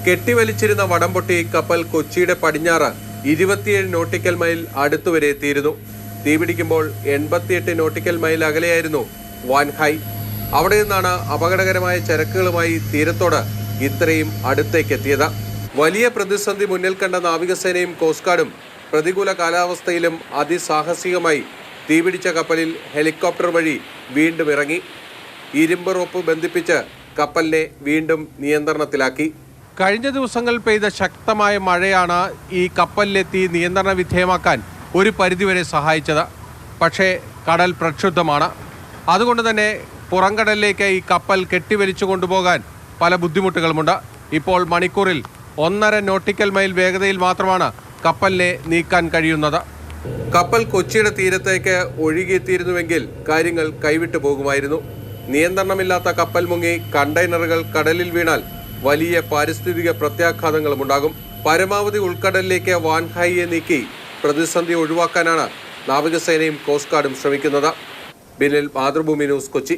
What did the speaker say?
കെട്ടിവലിച്ചിരുന്ന വടംപൊട്ടി കപ്പൽ കൊച്ചിയുടെ പടിഞ്ഞാറ് 27 നോട്ടിക്കൽ മൈൽ അടുത്തുവരെ എത്തിയിരുന്നു. തീപിടിക്കുമ്പോൾ 88 നോട്ടിക്കൽ മൈൽ അകലെയായിരുന്നു വാൻഹായ്. അവിടെ നിന്നാണ് അപകടകരമായ ചരക്കുകളുമായി തീരത്തോട് ഇത്രയും അടുത്തേക്കെത്തിയത്. വലിയ പ്രതിസന്ധി മുന്നിൽ കണ്ട നാവികസേനയും കോസ്റ്റ് ഗാർഡും പ്രതികൂല കാലാവസ്ഥയിലും അതിസാഹസികമായി തീപിടിച്ച കപ്പലിൽ ഹെലികോപ്റ്റർ വഴി വീണ്ടും ഇറങ്ങി. ഇരുമ്പ് റോപ്പ് ബന്ധിപ്പിച്ച് കപ്പലിനെ വീണ്ടും നിയന്ത്രണത്തിലാക്കി. കഴിഞ്ഞ ദിവസങ്ങൾ പെയ്ത ശക്തമായ മഴയാണ് ഈ കപ്പലിലെത്തി നിയന്ത്രണ വിധേയമാക്കാൻ ഒരു പരിധിവരെ സഹായിച്ചത്. പക്ഷേ കടൽ പ്രക്ഷുബ്ധമാണ്. അതുകൊണ്ട് തന്നെ പുറംകടലിലേക്ക് ഈ കപ്പൽ കെട്ടിവലിച്ചു കൊണ്ടുപോകാൻ പല ബുദ്ധിമുട്ടുകളുമുണ്ട്. ഇപ്പോൾ മണിക്കൂറിൽ 1.5 നോട്ടിക്കൽ മൈൽ വേഗതയിൽ മാത്രമാണ് കപ്പലിനെ നീക്കാൻ കഴിയുന്നത്. കപ്പൽ കൊച്ചിയുടെ തീരത്തേക്ക് ഒഴുകിയെത്തിയിരുന്നുവെങ്കിൽ കാര്യങ്ങൾ കൈവിട്ടു പോകുമായിരുന്നു. നിയന്ത്രണമില്ലാത്ത കപ്പൽ മുങ്ങി കണ്ടെയ്നറുകൾ കടലിൽ വീണാൽ വലിയ പാരിസ്ഥിതിക പ്രത്യാഘാതങ്ങളും ഉണ്ടാകും. പരമാവധി ഉൾക്കടലിലേക്ക് വാൻഹായിയെ നീക്കി പ്രതിസന്ധി ഒഴിവാക്കാനാണ് നാവികസേനയും കോസ്റ്റ് ഗാർഡും ശ്രമിക്കുന്നത്. ബിനിൽ, മാതൃഭൂമി ന്യൂസ്, കൊച്ചി.